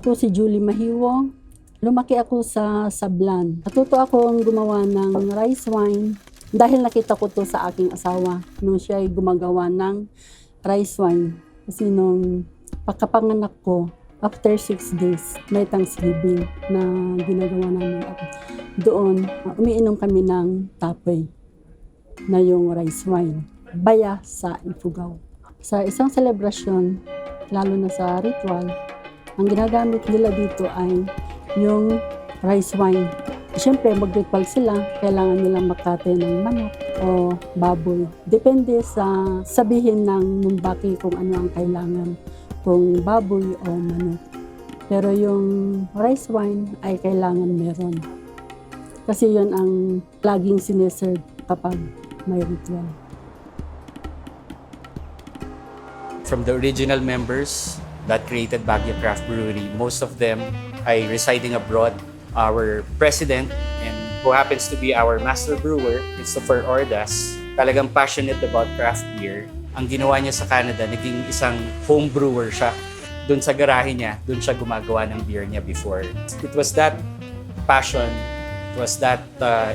Ako si Julie Mahiwong. Lumaki ako sa Sablan. Natuto akong gumawa ng rice wine dahil nakita ko to sa aking asawa nung siya ay gumagawa ng rice wine. Kasi nung pagkapanganak ko, after 6 days, may Thanksgiving na ginagawa namin ako. Doon, umiinom kami ng tapoy na yung rice wine. Baya sa Ifugao. Sa isang selebrasyon, lalo na sa ritual, ang ginagamit nila dito ay yung rice wine. Siyempre, mag-ritual sila, kailangan nilang makate ng manok o baboy. Depende sa sabihin ng mumbaki kung ano ang kailangan, kung baboy o manok. Pero yung rice wine ay kailangan meron. Kasi yun ang laging sineserve kapag may ritual. From the original members that created Baguio Craft Brewery, most of them ay residing abroad. Our president, and who happens to be our master brewer, Christopher Ordas, talagang passionate about craft beer. Ang ginawa niya sa Canada, naging isang home brewer siya. Doon sa garahe niya, doon siya gumagawa ng beer niya before. It was that passion, it was that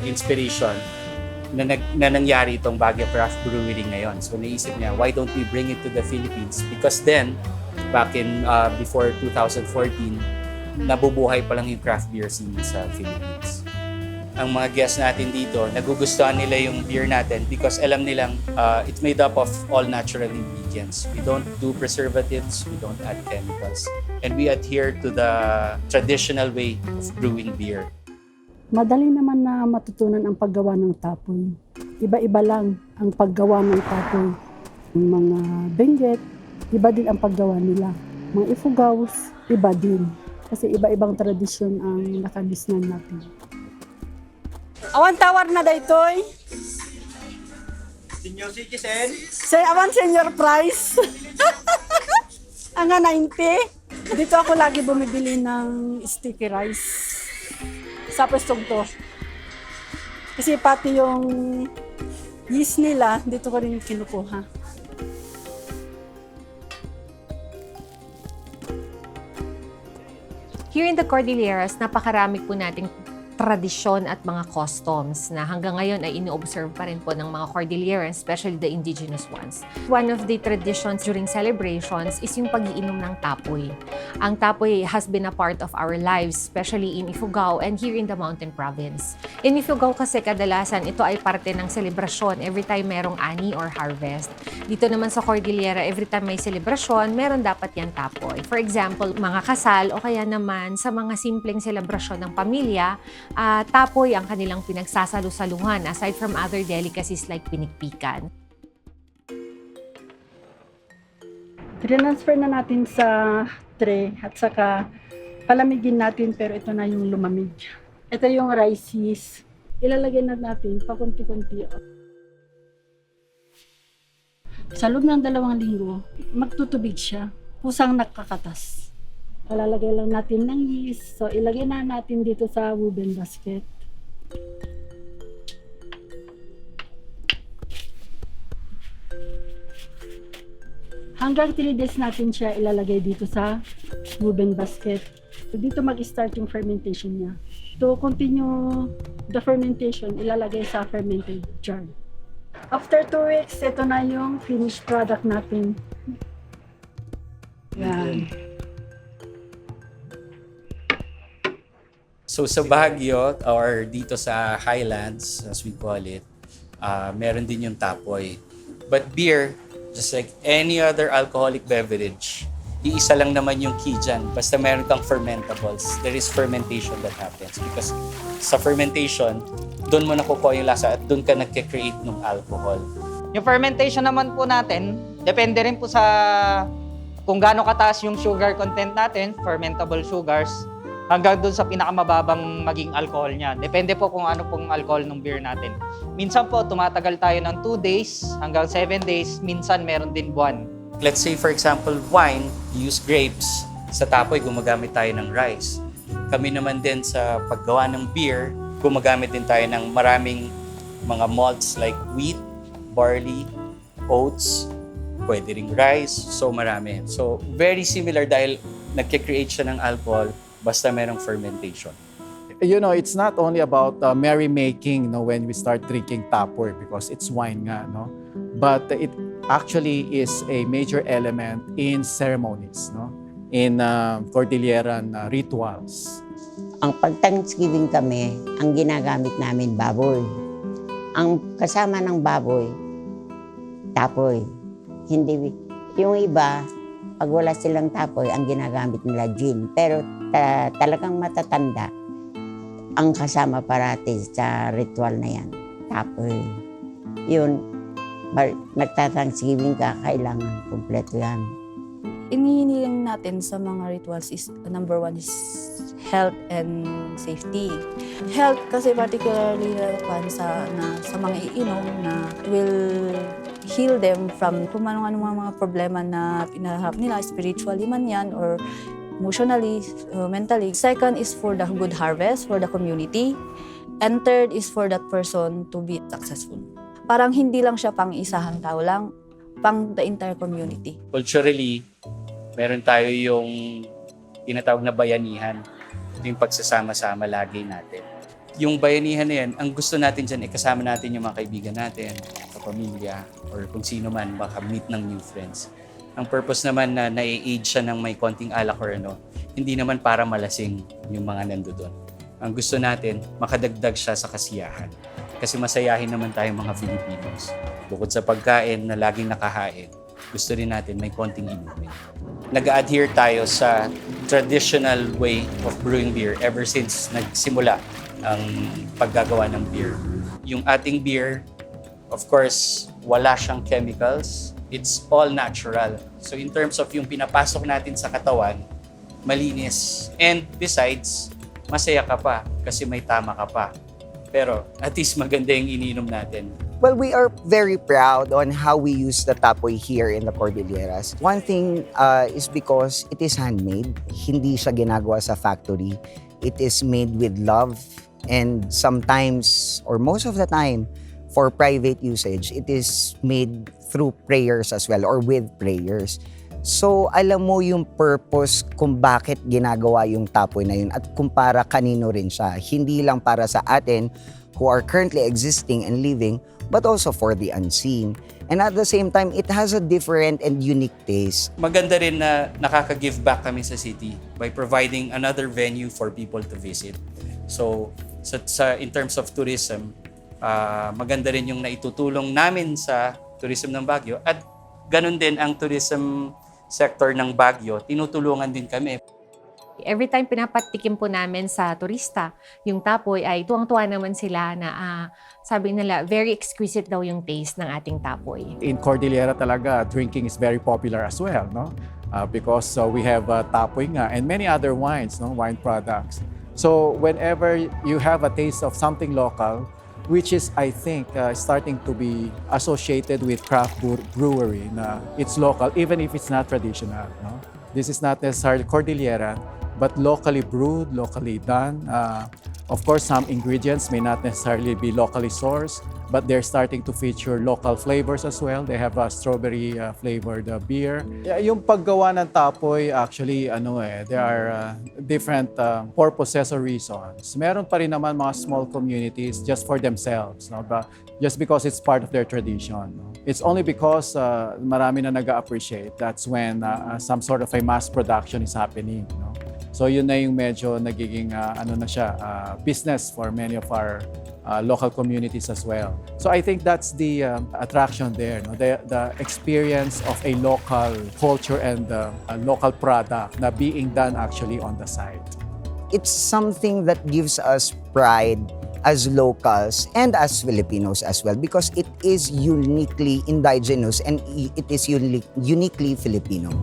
inspiration na nangyari itong Baguio Craft Brewery ngayon. So naisip niya, why don't we bring it to the Philippines? Because then, back in before 2014, nabubuhay pa lang yung craft beer scene sa Philippines. Ang mga guests natin dito, nagugustuhan nila yung beer natin because alam nilang it's made up of all natural ingredients. We don't do preservatives, we don't add chemicals, and we adhere to the traditional way of brewing beer. Madali naman na matutunan ang paggawa ng tapoy. Iba-iba lang ang paggawa ng tapoy. Yung mga benguet, iba din ang paggawa nila. Mga Ifugaos, iba din. Kasi iba-ibang tradisyon ang nakagisnan natin. Awan tawar na daytoy. Senior citizen. Say awan senior price. Ang 90. Dito ako lagi bumibili ng sticky rice. Sa pwestong to. Kasi pati yung yeast nila, dito ko rin kinukuha. Here in the Cordilleras, napakarami po nating tradisyon at mga customs na hanggang ngayon ay ino-observe pa rin po ng mga Cordillerans, especially the indigenous ones. One of the traditions during celebrations is yung pag-iinom ng tapoy. Ang tapoy has been a part of our lives, especially in Ifugao and here in the Mountain Province. In Ifugao kasi kadalasan ito ay parte ng selebrasyon every time merong ani or harvest. Dito naman sa Cordillera, every time may selebrasyon, meron dapat yan tapoy. For example, mga kasal o kaya naman sa mga simpleng selebrasyon ng pamilya, tapoy ang kanilang pinagsasalu-saluhan aside from other delicacies like pinikpikan. Transfer na natin sa tray at saka palamigin natin pero ito na yung lumamig. Ito yung rice yeast. Ilalagay na natin pakunti-kunti. Sa loob ng 2 linggo, magtutubig siya. Kusang nakakatas. Lalagay lang natin ng yeast. So, ilagay na natin dito sa woven basket. Hanggang 3 days natin siya ilalagay dito sa woven basket. So, dito mag-start yung fermentation niya. To continue the fermentation, ilalagay sa fermented jar. After 2 weeks, ito na yung finished product natin. Yan. So sa Baguio, or dito sa Highlands, as we call it, meron din yung tapoy. But beer, just like any other alcoholic beverage, iisa lang naman yung key dyan. Basta meron kang fermentables, there is fermentation that happens. Because sa fermentation, doon mo nakukuha yung lasa at doon ka nagke-create ng alcohol. Yung fermentation naman po natin, Depende rin po sa kung gaano kataas yung sugar content natin, fermentable sugars, hanggang dun sa pinakamababang maging alcohol niya. Depende po kung ano pong alcohol ng beer natin. Minsan po, tumatagal tayo ng 2 days hanggang 7 days. Minsan, meron din buwan. Let's say for example, wine, use grapes. Sa tapoy, gumagamit tayo ng rice. Kami naman din sa paggawa ng beer, gumagamit din tayo ng maraming mga malts like wheat, barley, oats, pwede ring rice, so marami. So very similar dahil nagkikreate siya ng alcohol basta merong fermentation. You know, it's not only about merrymaking, no, when we start drinking tapoy because it's wine nga, no? But it actually is a major element in ceremonies, no? In Cordilleran rituals. Ang pag-Thanksgiving kami, ang ginagamit namin baboy. Ang kasama ng baboy, tapoy. Hindi, yung iba, pag wala silang tapoy, ang ginagamit nila gin. Pero talagang matatanda, ang kasama parati sa ritual na yan, tapoy. Yun, nagta-Thanksgiving ka, kailangan kumpleto yan. Inihiling natin sa mga rituals is, number 1 is health and safety. Health kasi particularly sa mga iinom na will heal them from kung anong mga problema na pinaharap nila, spiritually man yan or emotionally, mentally. Second is for the good harvest, for the community. And third is for that person to be successful. Parang hindi lang siya pang isahang tao lang, pang the entire community. Culturally, meron tayo yung tinatawag na bayanihan. Ito yung pagsasama-sama lagi natin. Yung bayanihan na yan, ang gusto natin dyan, kasama natin yung mga kaibigan natin, kapamilya, or kung sino man, baka meet ng new friends. Ang purpose naman na nai-age siya ng may konting alak or ano, hindi naman para malasing yung mga nandoon. Ang gusto natin, makadagdag siya sa kasiyahan. Kasi masayahin naman tayong mga Filipinos. Bukod sa pagkain na laging nakahain, gusto rin natin may konting inumin. Nag-adhere tayo sa traditional way of brewing beer ever since nagsimula ang paggagawa ng beer. Yung ating beer, of course, wala siyang chemicals. It's all natural. So in terms of yung pinapasok natin sa katawan, malinis. And besides, masaya ka pa kasi may tama ka pa. Pero at least maganda yung iniinom natin. Well, we are very proud on how we use the tapoy here in the Cordilleras. One thing is because it is handmade. Hindi siya ginagawa sa factory. It is made with love. And sometimes, or most of the time, for private usage, it is made through prayers as well, or with prayers. So, alam mo yung purpose kung bakit ginagawa yung tapoy na yun at kung para kanino rin siya. Hindi lang para sa atin who are currently existing and living, but also for the unseen. And at the same time, it has a different and unique taste. Maganda rin na nakaka-give back kami sa city by providing another venue for people to visit. So, in terms of tourism, maganda rin yung naitutulong namin sa tourism ng Baguio at ganun din ang tourism sector ng Baguio, tinutulungan din kami. Every time pinapatikim po namin sa turista, yung tapoy ay tuwang-tuwa naman sila na sabi nila, very exquisite daw yung taste ng ating tapoy. In Cordillera talaga, drinking is very popular as well, no? Because we have tapoy nga and many other wines, no? Wine products. So whenever you have a taste of something local, which is, I think, starting to be associated with craft brewery, na it's local, even if it's not traditional, no? This is not necessarily Cordillera, but locally brewed, locally done. Of course, some ingredients may not necessarily be locally sourced, but they're starting to feature local flavors as well. They have a strawberry flavored beer. Yeah, yung paggawa ng tapoy, actually, there are different purposes or reasons. Meron pa rin naman mga small communities just for themselves, no? But just because it's part of their tradition. No? It's only because marami na nag-appreciate. That's when some sort of a mass production is happening. No? So yun na yung medyo nagiging business for many of our local communities as well. So I think that's the attraction there, no? The experience of a local culture and a local product na being done actually on the site. It's something that gives us pride as locals and as Filipinos as well, because it is uniquely indigenous and it is uniquely Filipino.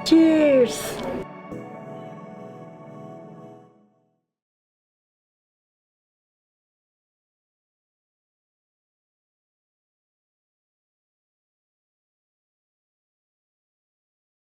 Cheers!